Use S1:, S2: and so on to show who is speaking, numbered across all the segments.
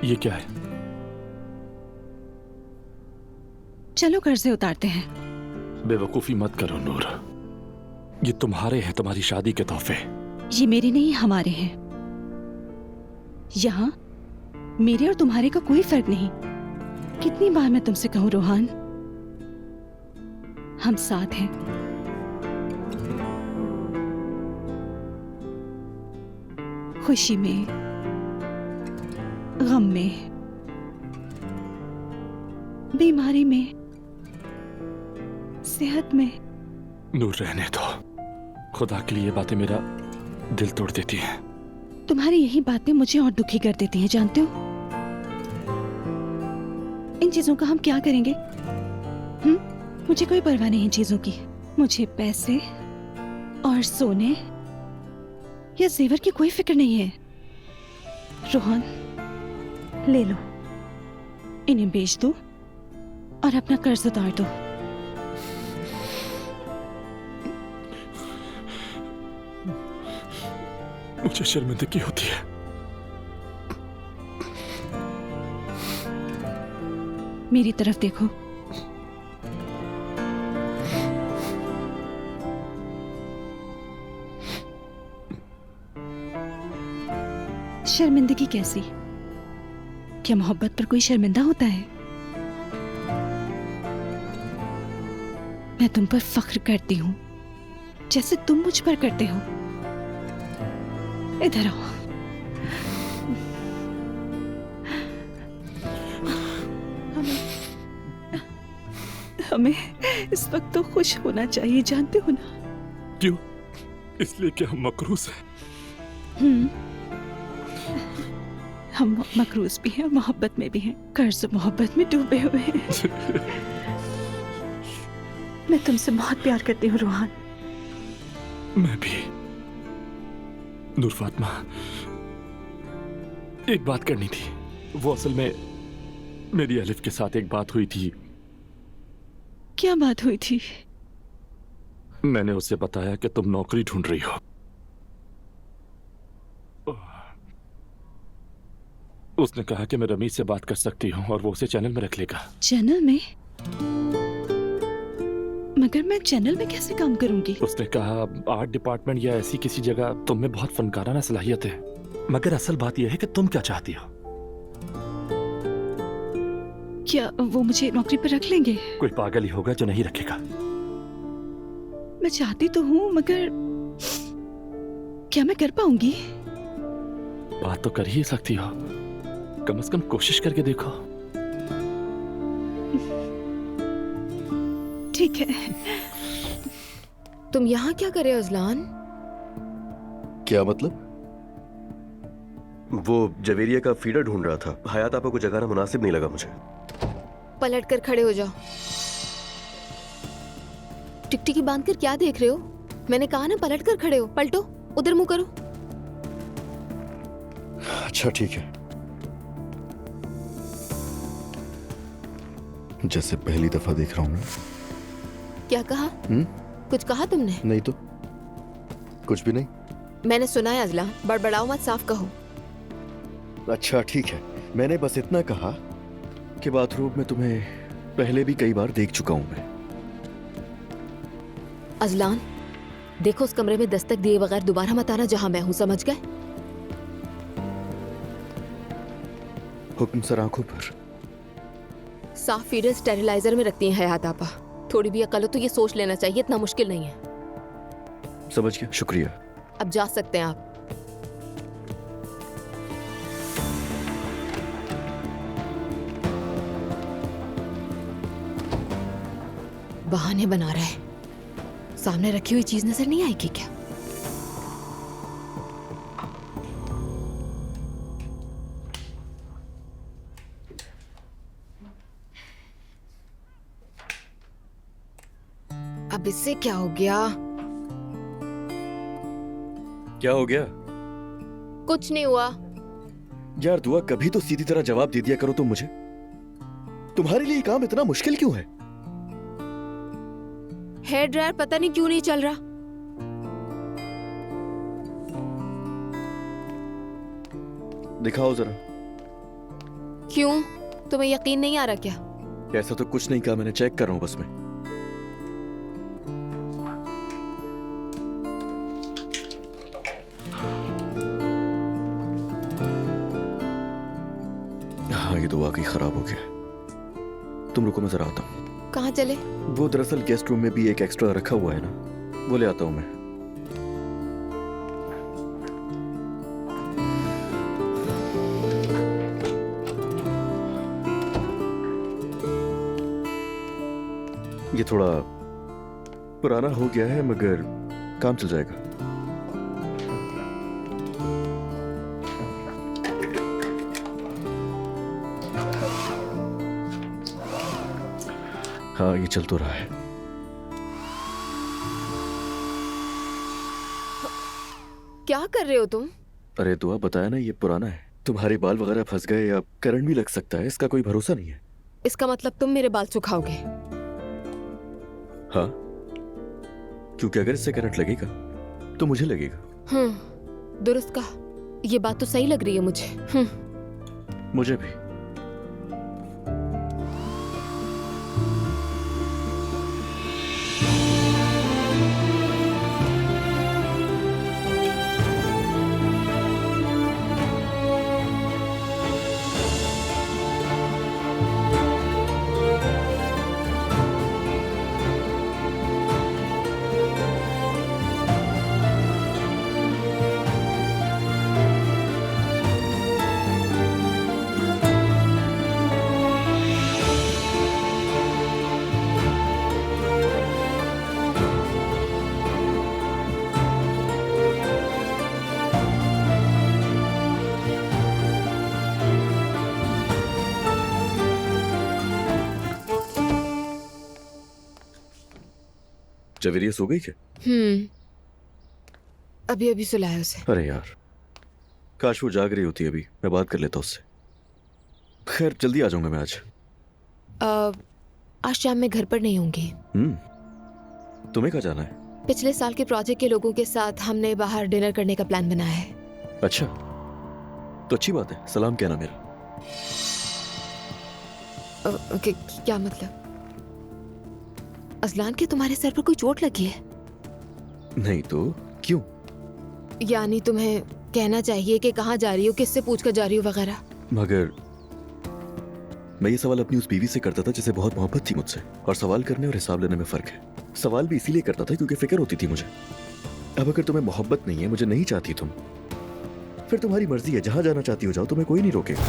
S1: ये क्या है?
S2: चलो कर्जे उतारते हैं।
S1: बेवकूफी मत करो नूर। ये तुम्हारे हैं, तुम्हारी शादी के तोहफे।
S2: ये मेरे नहीं हमारे हैं। यहाँ मेरे और तुम्हारे का कोई फर्क नहीं। कितनी बार मैं तुमसे कहूं रोहान, हम साथ हैं। खुशी में, गम में, बीमारी में, सेहत में।
S1: नूर रहने दो, खुदा के लिए ये बातें मेरा दिल तोड़ देती हैं।
S2: तुम्हारी यही बातें मुझे और दुखी कर देती हैं, जानते हो? इन चीजों का हम क्या करेंगे? मुझे कोई परवाह नहीं इन चीजों की। मुझे पैसे और सोने या जेवर की कोई फिक्र नहीं है। रोहन, ले लो, इन्हें बेच दो और अपना कर्ज उतार दो।
S1: मुझे शर्मिंदगी होती है।
S2: मेरी तरफ देखो। शर्मिंदगी कैसी? क्या मोहब्बत पर कोई शर्मिंदा होता है? मैं तुम पर फख्र करती हूं, जैसे तुम मुझ पर करते हो। इधर आओ। हमें इस वक्त तो खुश होना चाहिए, जानते हो ना?
S1: क्यों? इसलिए कि हम मकरूज हैं।
S2: हम मकरूज भी हैं और मोहब्बत में भी हैं। कर्ज मोहब्बत में डूबे हुए हैं। मैं तुमसे बहुत प्यार करती हूँ रोहान।
S1: मैं भी। नूर फातिमा, एक बात करनी थी। वो असल में मेरी अलिफ के साथ एक बात हुई थी।
S2: क्या बात हुई थी?
S1: मैंने उसे बताया कि तुम नौकरी ढूंढ रही हो। उसने कहा कि मैं रमीज से बात कर सकती हूँ और वो उसे चैनल में रख लेगा।
S2: चैनल में? मगर मैं चैनल में कैसे काम करूंगी?
S1: उसने कहा आर्ट डिपार्टमेंट या ऐसी किसी जगह तुम में बहुत फनकाराना सलाहियत है। मगर असल बात यह है कि तुम क्या चाहती हो।
S2: क्या वो मुझे नौकरी पर रख लेंगे?
S1: कोई पागल ही होगा जो नहीं रखेगा।
S2: मैं चाहती तो हूँ, मगर क्या मैं कर पाऊंगी?
S1: बात तो कर ही सकती हो, कम से कम कोशिश करके देखो।
S2: ठीक है।
S3: तुम यहाँ क्या कर रहे हो अजलान?
S4: क्या मतलब? वो जवेरिया का फीडर ढूंढ रहा था। हयात आपा को जगाना मुनासिब नहीं लगा मुझे।
S3: पलट कर खड़े हो जाओ। टिकटिकी बांध कर क्या देख रहे हो? मैंने कहा ना पलट कर खड़े हो। पलटो, उधर मुंह करो।
S4: अच्छा ठीक है। जैसे पहली दफा देख रहा हूँ मैं।
S3: क्या कहा? कुछ कहा तुमने?
S4: नहीं तो कुछ भी नहीं।
S3: मैंने सुना है अजलान, बड़बड़ाओ मत, साफ कहो।
S4: अच्छा ठीक है, मैंने बस इतना कहा कि बाथरूम में तुम्हें पहले भी कई बार देख चुका हूं मैं।
S3: अजलान, देखो उस कमरे में दस्तक दिए बगैर दोबारा मत आना जहां मैं हूं, समझ गए?
S4: हुक्म सर आंखों पर।
S3: साफ फीडर स्टेरिलाइजर में रखती हैं हयात आपा। थोड़ी भी अकल हो तो ये सोच लेना चाहिए, इतना मुश्किल नहीं है।
S4: समझ गया, शुक्रिया।
S3: अब जा सकते हैं आप। बहाने बना रहा है। सामने रखी हुई चीज नजर नहीं आएगी क्या? अब इससे क्या हो गया?
S4: क्या हो गया?
S3: कुछ नहीं हुआ।
S4: यार दुआ, कभी तो सीधी तरह जवाब दे दिया करो तुम मुझे। तुम्हारे लिए काम इतना मुश्किल क्यों है?
S3: हेयर ड्रायर पता नहीं क्यों नहीं चल रहा।
S4: दिखाओ जरा।
S3: क्यों? तुम्हें यकीन नहीं आ रहा क्या?
S4: ऐसा तो कुछ नहीं कहा, मैंने चेक कर रहा हूँ बस मैं। हाँ, ये तो वाकई खराब हो गया। तुम रुको, मैं जरा आता हूँ।
S3: कहाँ चले?
S4: वो दरअसल गेस्ट रूम में भी एक एक्स्ट्रा रखा हुआ है ना, वो ले आता हूँ मैं। ये थोड़ा पुराना हो गया है मगर काम चल जाएगा। हाँ, ये चल तो रहा है।
S3: क्या कर रहे हो तुम?
S4: अरे दुआ, बताया ना ये पुराना है। तुम्हारे बाल वगैरह फंस गए या करंट भी लग सकता है, इसका कोई भरोसा नहीं है।
S3: इसका मतलब तुम मेरे बाल सुखाओगे?
S4: हाँ, क्योंकि अगर इससे करंट लगेगा तो मुझे लगेगा।
S3: दुरुस्त कहा। ये बात तो सही लग रही है मुझे।
S4: मुझे भी। जवेरिया सो गई क्या?
S3: अभी अभी सुलाया उसे।
S4: अरे यार, काश वो जाग रही होती। अभी मैं बात कर लेता उससे। खैर, जल्दी आ जाऊंगा मैं आज।
S3: आज शाम में घर पर नहीं होंगी।
S4: तुम्हें कहाँ जाना है?
S3: पिछले साल के प्रोजेक्ट के लोगों के साथ हमने बाहर डिनर करने का प्लान बनाया है।
S4: अच्छा, तो अच्छी बात है। सलाम कहना मेरा।
S3: क्या मतलब? अजलान के तुम्हारे सर पर कोई चोट लगी है?
S4: नहीं तो क्यों?
S3: यानी तुम्हें कहना चाहिए कि कहाँ जा रही हो, किससे पूछकर जा रही हो वगैरह। मगर
S4: मैं ये सवाल अपनी उस बीवी से करता था जिसे बहुत मोहब्बत थी मुझसे, और सवाल करने और हिसाब लेने में फर्क है। सवाल भी इसीलिए करता था क्योंकि फिक्र होती थी मुझे। अब अगर तुम्हें मोहब्बत नहीं है, मुझे नहीं चाहती तुम, फिर तुम्हारी मर्जी है, जहां जाना चाहती हो जाओ, तुम्हें कोई नहीं रोकेगा।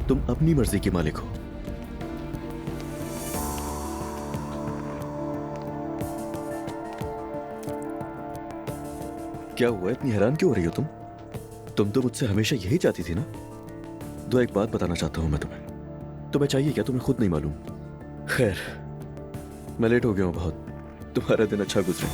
S4: तुम अपनी मर्जी के मालिक हो। क्या हुआ, इतनी हैरान क्यों हो रही हो तुम? तुम तो मुझसे हमेशा यही चाहती थी ना? दो एक बात बताना चाहता हूं मैं तुम्हें चाहिए क्या, तुम्हें खुद नहीं मालूम? खैर, मैं लेट हो गया हूं बहुत। तुम्हारा दिन अच्छा गुजरे।